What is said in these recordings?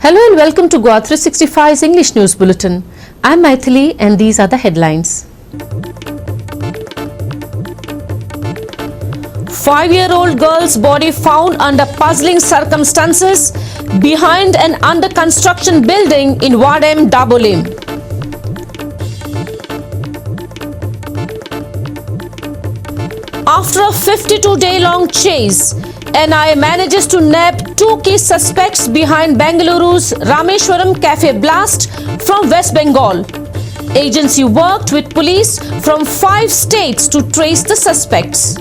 Hello and welcome to Goa 365's English News Bulletin. I'm Maithili and these are the headlines. 5-year-old girl's body found under puzzling circumstances behind an under-construction building in Wadem, Dabolim. After a 52-day-long chase, NIA manages to nab two key suspects behind Bengaluru's Rameshwaram Cafe blast from West Bengal. Agency worked with police from 5 states to trace the suspects.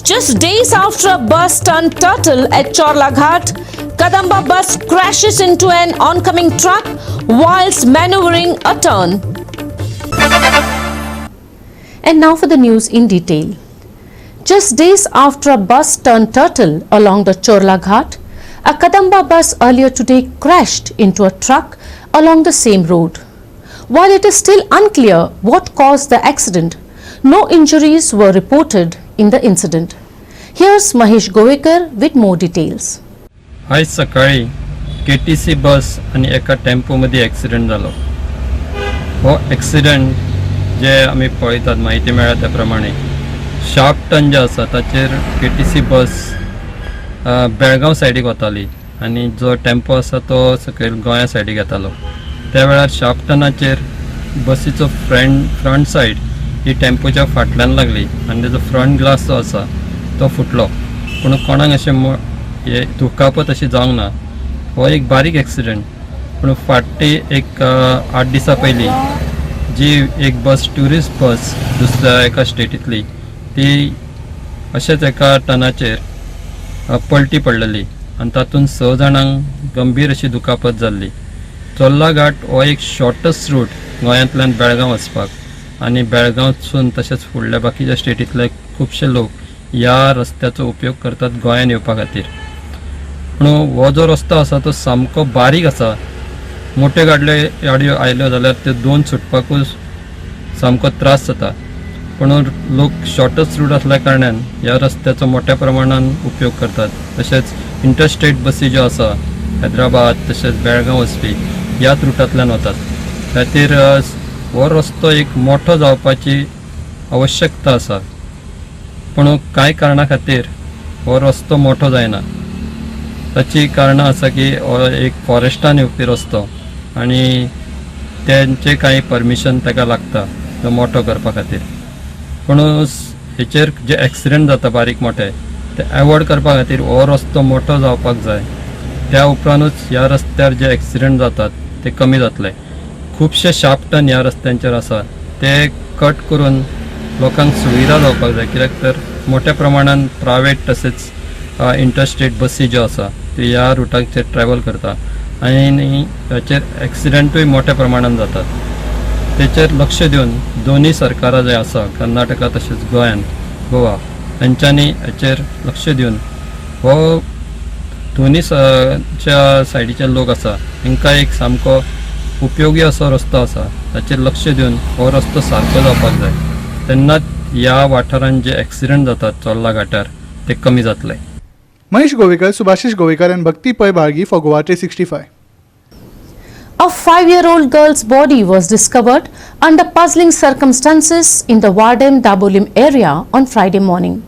Just days after a bus turned turtle at Chorlaghat, Kadamba bus crashes into an oncoming truck whilst maneuvering a turn. And now for the news in detail. Just days after a bus turned turtle along the Chorlaghat, a Kadamba bus earlier today crashed into a truck along the same road. While it is still unclear what caused the accident, no injuries were reported in the incident. Here's Mahesh Govekar with more details. आज सकाळी KTC बस आणि एका tempo मध्ये accident जालो. हो accident जे आमी पळयतात माहिती मेळ्ळा त्या प्रमाणे शार्प टर्न जे आसा ताचेर KTC बस बेळगांव सायडीक वताली आनी जो टेम्पो आसा तो सकयल गोंया सायडीक येतालो. त्या वेळार शार्प टर्नाचेर बसीचो फ्रंट सायड ही टेम्पोच्या फाटल्यान लागली आनी तेजो फ्रंट ग्लास जो आसा तो फुटलो. पूण कोणाक अशें दुखापत अशी जावंक ना. हो एक बारीक ॲक्सिडेंट. पूण फाटी एक 8 दिसां पयलीं जी एक बस ट्युरिस्ट बस दुसऱ्या एका स्टेटींतली ती अशेंच एका टर्नाचेर पलटी पडलेली आनी तातूंत 6 जाणांक गंभीर अशी दुखापत जाल्ली. चोर्लाघाट हो एक शॉर्टस्ट रूट गोंयांतल्यान बेळगांव वचपाक आनी बेळगांवसून तशेंच फुडल्या बाकीच्या स्टेटींतले खुबशे लोक ह्या रस्त्याचो उपयोग करतात गोंयान येवपा खातीर. पूण हो जो रस्तो आसा तो सामको बारीक आसा. मोठ्यो गाडयो आयल्यो जाल्यार त्यो दोन सुटपाकूच सामको त्रास जाता. पूण लोक शॉर्टस्ट रूट असल्या कारणान ह्या रस्त्याचो मोठ्या प्रमाणान उपयोग करतात. तशेंच इंटरस्टेट बसी ज्यो आसा हैदराबाद तशेंच बेळगांव वचपी ह्याच रुटांतल्यान वतात. खातीर हो रस्तो एक मोठो जावपाची आवश्यकता आसा. पूण कांय कारणां खातीर हो रस्तो मोठो जायना. ताची कारणां आसा की हो एक फॉरेस्टान येवपी रस्तो आनी तेंचे कांय परमिशन ताका लागता तो मोठो करपा खातीर. पूण हेचेर जे ॲक्सिडेंट जाता बारीक मोठे ते एवॉयड करपा खातीर हो रस्तो मोठो जावपाक जाय. त्या उपरांतूच ह्या रस्त्यार जे ॲक्सिडेंट जातात ते कमी जातले. खुबशे शार्प टर्न ह्या रस्त्यांचेर आसा ते कट करून लोकांक सुविधा जावपाक जाय. कित्याक तर मोठ्या प्रमाणान प्रायवेट तशेंच इंटरस्टेट बसी ज्यो आसा त्यो ह्या रुटाचेर ट्रॅव्हल करता आनी हाचेर ॲक्सिडेंटूय मोठ्या प्रमाणान जातात. तेचेर लक्ष दिवन दोनूय सरकारां जे आसा कर्नाटका तशेंच गोवा तांच्यांनी हाचेर लक्ष दिवन हो दोनूय सायडीचे लोक आसा तांकां एक सामको उपयोगी असो रस्तो आसा ताचेर लक्ष दिवन हो रस्तो सारको जावपाक जाय. तेन्नाच ह्या वाठारांत जे ॲक्सिडेंट जातात चोर्लाघाटार ते कमी जातले. Mahesh Govekar, Subhashish Govekar and Bhakti Pai Bhargi for Goa 365. A 5-year-old girl's body was discovered under puzzling circumstances in the Wadem Dabolim area on Friday morning.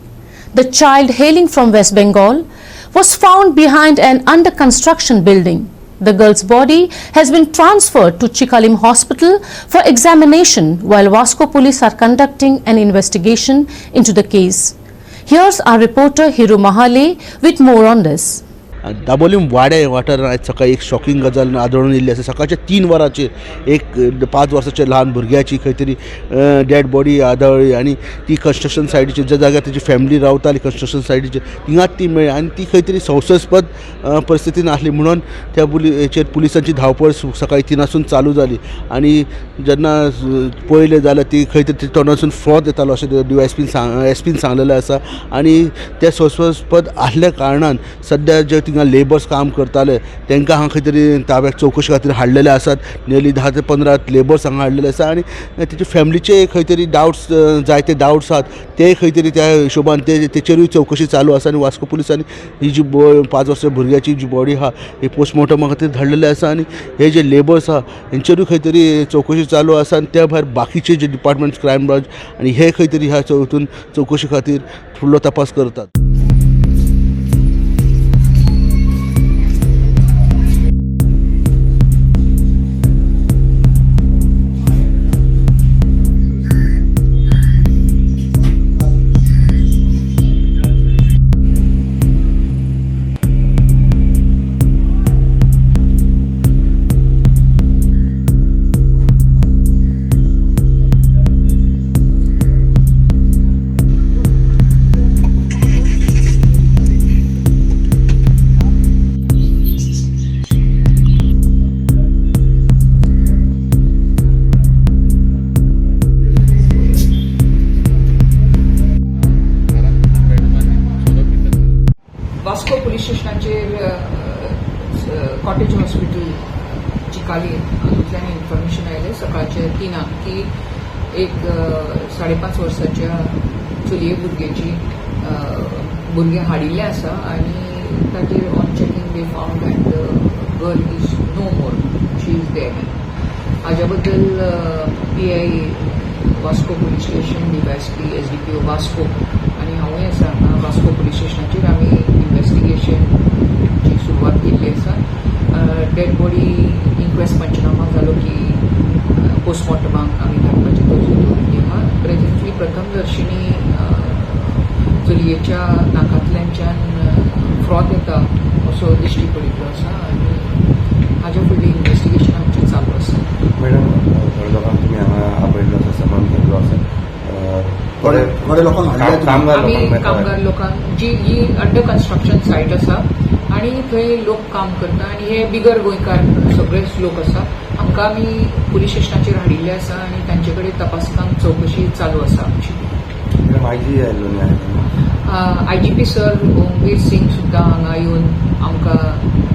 The child, hailing from West Bengal, was found behind an under-construction building. The girl's body has been transferred to Chikalim Hospital for examination while Vasco police are conducting an investigation into the case. Here's our reporter Hiru Mahale with more on this. Dabolim वाठारांत आयज सकाळी एक shocking गजाल आढळून येयल्ली आसा. सकाळच्या 3 वरांचेर एक 5 वर्साच्या ल्हान भुरग्याची खंय तरी डेड बॉडी आढळ्ळी आनी ती कन्स्ट्रक्शन सायडीचेर ज्या जाग्यार तेजी फॅमिली रावताली कन्स्ट्रक्शन सायडीचेर थिंगाच ती मेळ्ळी आनी ती खंय तरी संशयास्पद परिस्थितीन आसली म्हणून त्या हेचेर पुलिसांची धांवपळ सकाळी 3 चालू जाली आनी जेन्ना पळयलें जाल्यार ती खंय तरी तोंडासून फ्रॉद येतालो अशें एसपीन सांगलेलें आसा. आनी ते संशयास्पद आसल्या कारणान सद्या जे थिंगा लेबर्स काम करताले तांकां हांगा खंय तरी ताब्यात चवकशी खातीर हाडलेले आसात. नियरली 10 ते 15 लेबर्स हांगा हाडलेले आसा आनी तेचे फॅमिलीचे खंय तरी डावट्स जायते डावट्स आसात ते खंय तरी त्या हिशोबान तेचेरूय चवकशी चालू आसा. आनी वास्को पुलिसांनी ही जी 5 वर्सां भुरग्याची जी बॉडी आहा ही पोस्टमॉर्टमा खातीर धाडलेली आसा आनी हे जे लेबर्स आहा हेंचेरूय खंय तरी चवकशी चालू आसा. आनी त्या भायर बाकीचे जे डिपार्टमेंट क्रायम ब्रांच आनी हे खंय तरी ह्या हितून चवकशी खातीर फुडलो तपास करतात. वास्को पुलीस स्टेशनाचेर कॉटेज हॉस्पिटलची काली हातूंतल्यान इन्फॉर्मेशन आयलें सकाळचे 3 की एक 5.5 वर्साच्या चलये भुरगे हाडिल्ले आसा आनी ताचेर on checking they found that the girl is no more, she is dead. हाज्या बद्दल PI Vasco police station, DYSP, SDPO Vasco आनी हांवूय आसा वास्को पुलीस स्टेशनाचेर आमी इन्व्हेस्टिगेशनची सुरवात केल्ली आसा. डेड बॉडी इन्क्वेस्ट पंचनामा जालो की पोस्टमॉर्टमाक आमी धाडपाची तरतूद दवरिल्ली आहा. प्रेझेंटली प्रथम दर्शनी चलयेच्या नाकांतल्यानच्यान फ्रॉथ येता असो दिश्टी पडिल्लो आसा आनी हाज्या फुडली इन्व्हेस्टिगेशन आमचें चालू आसा. मॅडम थोड्या लोकांक तुमी हांगा आपयल्लो आसा, समान केल्लो आसा. थोडे लोकांक कामगार लोकांक जी अंडर कन्स्ट्रक्शन सायट आसा आनी थंय लोक काम करता आनी हे बिगर गोंयकार सगळेच लोक आसा. आमकां आमी पुलीस स्टेशनाचेर हाडिल्ले आसा आनी तांचे कडेन तपासकांक चवकशी चालू आसा आमची. आयजी आयल्लो न्ही IGP सर ओमवीर सिंग सुद्दां हांगा येवन आमकां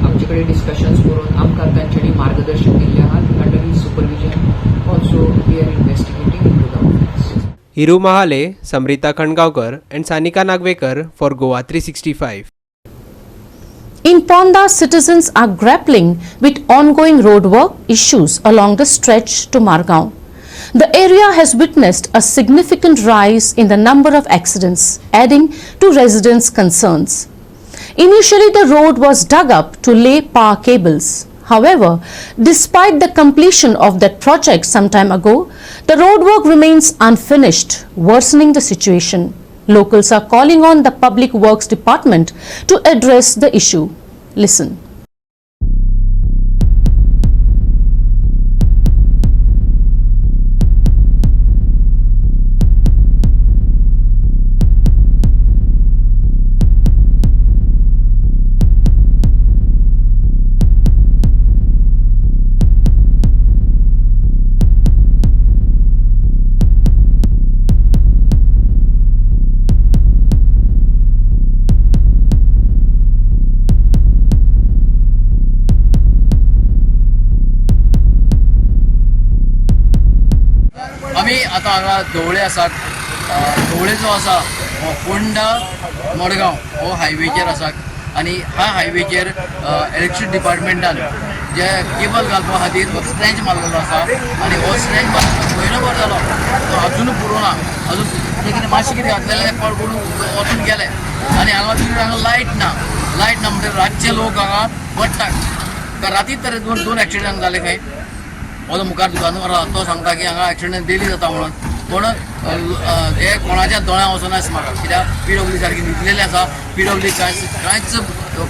आमचे कडेन डिस्कशन्स करून आमकां तांच्यांनी मार्गदर्शन दिल्लें आहा. Under his supervision also we are investigating into the offence. Hiru Mahale, Smruta Khangaonkar and Sanika Nagvekar for Goa 365. In Ponda, citizens are grappling with ongoing roadwork issues along the stretch to Margaon. The area has witnessed a significant rise in the number of accidents, adding to residents' concerns. Initially, the road was dug up to lay power cables. However, despite the completion of that project some time ago, the roadwork remains unfinished, worsening the situation. Locals are calling on the Public Works Department to address the issue. Listen. आमी आतां हांगा धवळे आसात. धवळे जो आसा हो फोंडा मडगांव हो हायवेचेर आसा आनी ह्या हायवेचेर इलेक्ट्रिसिटी डिपार्टमेंटान जे केबल घालपा खातीर स्ट्रेंच मारलेलो आसा आनी हो स्ट्रेंच म्हयनोभर जालो तो अजून पुरो ना. अजून कितें मातशें कितें घातलेलें पडून वचून गेले आनी हांगा लायट ना म्हणजे रातचे लोक हांगा पडटात. रातीच तर दोन एक्सिडंट जाले खंय. हो मुखार दुकानदार आसा तो सांगता की हांगा एक्सिडंट डेली जाता म्हणून. पूण हे कोणाच्या दोळ्यां वचना दिसता म्हाका, कित्याक PWD सारकी न्हिदलेले आसा. PWD कांयच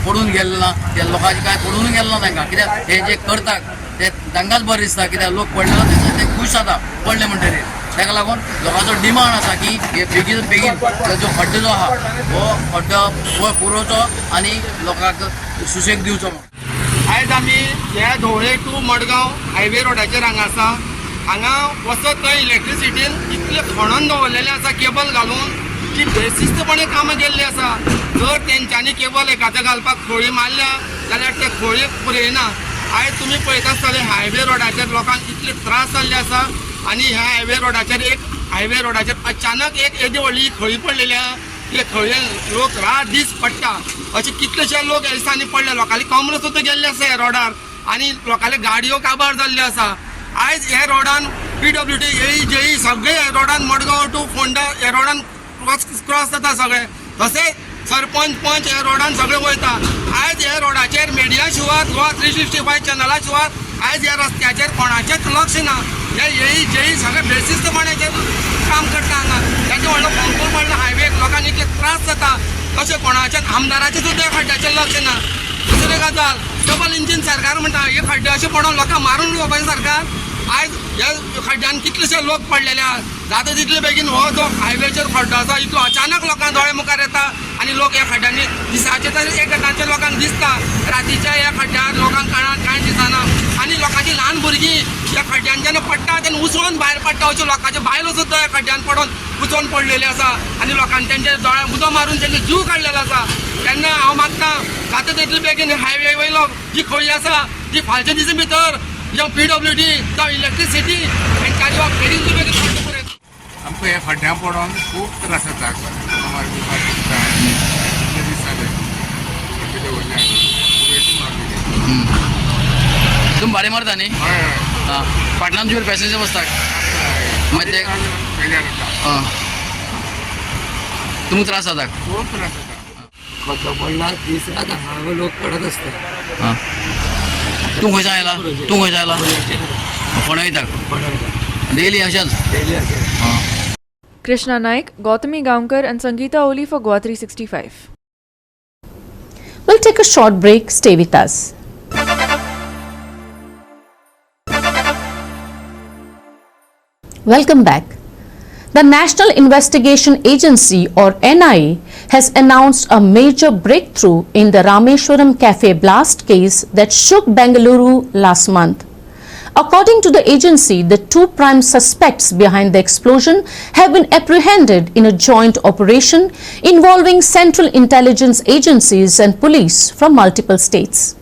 पडून गेल्लें ना, त्या लोकांचे कांय पडून गेल्लें ना तांकां. कित्याक हे जे करतात ते तांकांच बरें दिसता, कित्याक लोक पडलेलो ते खूश जाता पडले म्हणटकीर. ताका लागून लोकांचो डिमांड आसा की हे बेगीन जो खड्डो जो आहा हो खड्डो पुरोवचो आनी लोकांक सुशेग दिवचो. आयज आमी ह्या धवळे टू मडगांव हायवे रोडाचेर हांगा आसा. हांगा वचत थंय इलेक्ट्रिसिटीन इतले खणून दवरलेले आसा केबल घालून इतली बेशिस्तपणे कामां केल्ली आसा. जर तेंच्यांनी केवळ एखाद्या घालपाक खोळी मारल्या जाल्यार ते खोळी पुरयना. आयज तुमी पळयता आसतले हायवे रोडाचेर लोकांक इतले त्रास जाल्ले आसा आनी ह्या हायवे रोडाचेर अचानक एक येदी व्हडली खळी पडलेली आहा. ते खळये लोक रात दीस पडटा. अशे कितलेशे लोक ह्या दिसांनी पडले. लोकांनी कमरो सुद्दां गेल्ले आसा ह्या रोडार आनी लोकांले गाडयो काबार जाल्ल्यो आसा. आयज ह्या रोडान PWD जेई सगळे ह्या रोडान मडगांव टू फोंडा ह्या रोडान क्रॉस जाता सगळे. तशेंच सरपंच पंच ह्या रोडान सगळे वयता. आयज ह्या रोडाचेर मिडिया शिवाय गोवा 365 चॅनला शिवाय आयज ह्या रस्त्याचेर कोणाचेंच लक्ष ना. हे जेई सगळे बेशिस्तपणाचेर काम करता हांगा. ताचे व्हडलो पंपूर पडलो हायवेक लोकांक इतले त्रास जाता. तशें कोणाचें आमदाराचें सुद्दां ह्या खड्ड्याचेर लक्ष ना. दुसरी गजाल डबल इंजीन सरकार म्हणटा हे खड्डे अशें पडोवन लोकांक मारून घेवपाचें सरकार. आयज ह्या खड्ड्यान कितलेशे लोक पडलेले आहा. जाता तितले बेगीन हो जो हायवेचेर खड्डो आसा इतलो अचानक लोकांक दोळे मुखार येता आनी लोक ह्या खड्ड्यांनी दिसाचे तर एक गटांचे लोकांक दिसता. रातीच्या ह्या खड्ड्यार लोकांक कांय दिसना आनी लोकांची ल्हान भुरगीं ह्या खड्ड्यान जेन्ना पडटा तेन्ना उसळून भायर पडटा. अश्यो लोकांच्यो बायलो सुद्दां ह्या खड्ड्यान पडोवन उसळून पडलेले आसा आनी लोकांनी तेंचे दोळ्यांक उदक मारून तेंचे जीव काडलेलो आसा. तेन्ना हांव मागतां जाता तितले बेगीन हायवे वयलो जी खळी आसा ती फालच्या दिसा भितर जावं PWD जावं इलेक्ट्रिसिटी हेंच्यांनी बेगीन बेगीन पडटा. आमकां ह्या खड्ड्या पडोवन खूब त्रास जाता. तुम्ही भाडे मारता न्ही? हां. फाटल्यान तुमचे पॅसेंजर बसतात मागीर ते तुमकां त्रास जाता? खूब त्रास जाता. खड्डो पडला दीस रात हांगा लोक पडत आसता. हां. तूं खंयसान आयला? फोंडा वयता डेली अशेंच? डेली अशें. Krishna Naik, Gautami Gaonkar and Sangeeta Oli for Goa 365. We'll take a short break. Stay with us. Welcome back. The National Investigation Agency or NIA has announced a major breakthrough in the Rameshwaram Cafe blast case that shook Bengaluru last month. According to the agency, the two prime suspects behind the explosion have been apprehended in a joint operation involving central intelligence agencies and police from multiple states.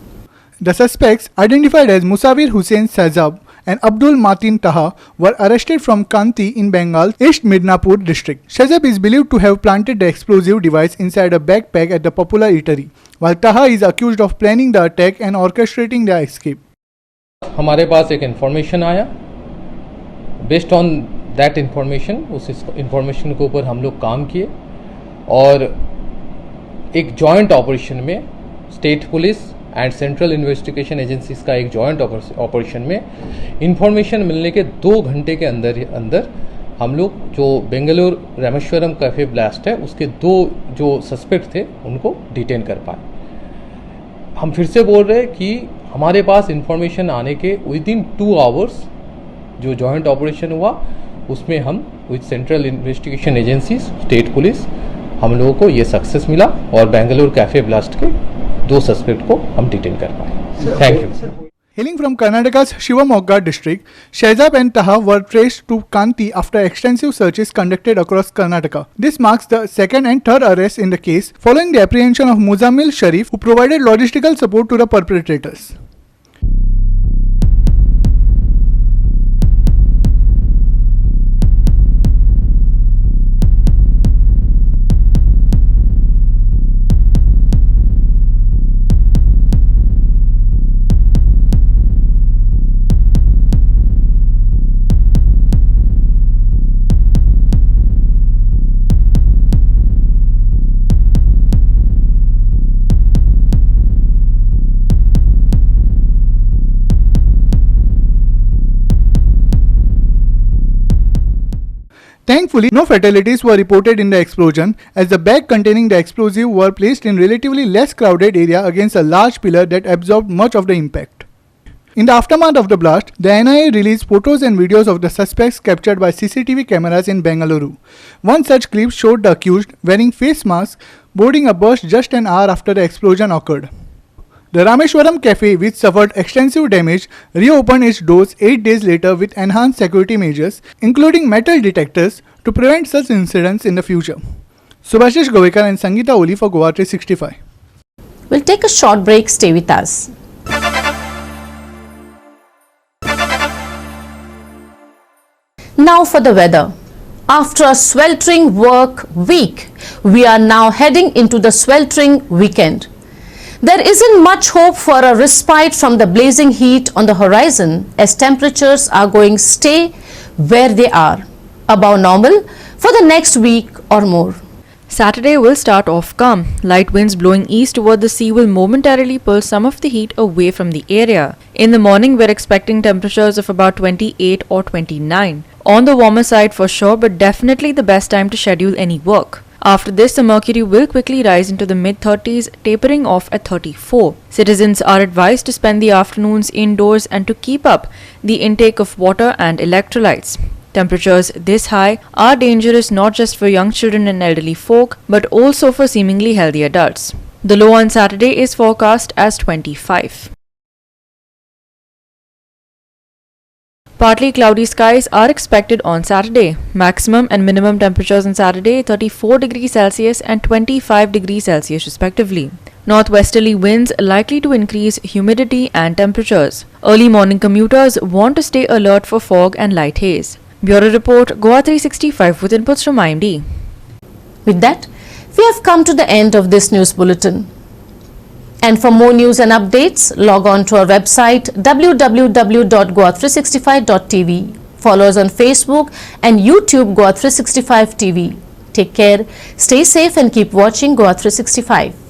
The suspects, identified as Musawir Hussain Sazab and Abdul Matin Taha, were arrested from Kanti in Bengal, East Midnapur district. Shazab is believed to have planted the explosive device inside a backpack at the popular eatery, while Taha is accused of planning the attack and orchestrating the escape. हमारे पास एक information आया. Based on that information, उस information के ऊपर हम लोग काम किए और एक जॉइंट ऑपरेशन में state police and central investigation agencies का एक जॉइंट ऑपरेशन में इन्फॉर्मेशन मिलने के 2 घंटे के अंदर हम लोग जो बेंगलुरु रामेश्वरम कैफे ब्लास्ट है उसके 2 जो सस्पेक्ट थे उनको डिटेन कर पाए. हम फिर से बोल रहे हैं कि हमारे पास इन्फॉर्मेशन आने के विदिन 2 आवर्स जो जॉइंट ऑपरेशन हुआ उसमें हम with central investigation agencies state police हम लोगों को ये सक्सेस मिला और बेंगलुरु कैफे ब्लास्ट के 2 सस्पेक्ट को हम डिटेन कर पाए. Thank you. Hailing from Karnataka's Shivamogga district, Shahzab and Taha were traced to Kanti after extensive searches conducted across Karnataka. This marks the second and third arrest in the case following the apprehension of Muzammil Sharif, who provided logistical support to the perpetrators. Thankfully, no fatalities were reported in the explosion, as the bag containing the explosive were placed in relatively less crowded area against a large pillar that absorbed much of the impact. In the aftermath of the blast, the NIA released photos and videos of the suspects captured by CCTV cameras in Bengaluru. One such clip showed the accused wearing face masks boarding a bus just an hour after the explosion occurred. The Rameshwaram Cafe, which suffered extensive damage, reopened its doors 8 days later with enhanced security measures, including metal detectors, to prevent such incidents in the future. Subhashish Govekar and Sangeeta Oli for Goa 365. We'll take a short break. Stay with us. Now for the weather. After a sweltering work week, we are now heading into the sweltering weekend. There isn't much hope for a respite from the blazing heat on the horizon, as temperatures are going to stay where they are, above normal, for the next week or more. Saturday will start off calm. Light winds blowing east toward the sea will momentarily pull some of the heat away from the area. In the morning, we're expecting temperatures of about 28 or 29. On the warmer side for sure, but definitely the best time to schedule any work. After this, the mercury will quickly rise into the mid-30s, tapering off at 34. Citizens are advised to spend the afternoons indoors and to keep up the intake of water and electrolytes. Temperatures this high are dangerous not just for young children and elderly folk, but also for seemingly healthy adults. The low on Saturday is forecast as 25. Partly cloudy skies are expected on Saturday. Maximum and minimum temperatures on Saturday 34 degrees Celsius and 25 degrees Celsius respectively. Northwesterly winds likely to increase humidity and temperatures. Early morning commuters want to stay alert for fog and light haze. Bureau Report, Goa 365 with inputs from IMD. With that, we have come to the end of this news bulletin. And for more news and updates, log on to our website www.goa365.tv. Follow us on Facebook and YouTube Goa 365 TV. Take care, stay safe and keep watching Goa 365.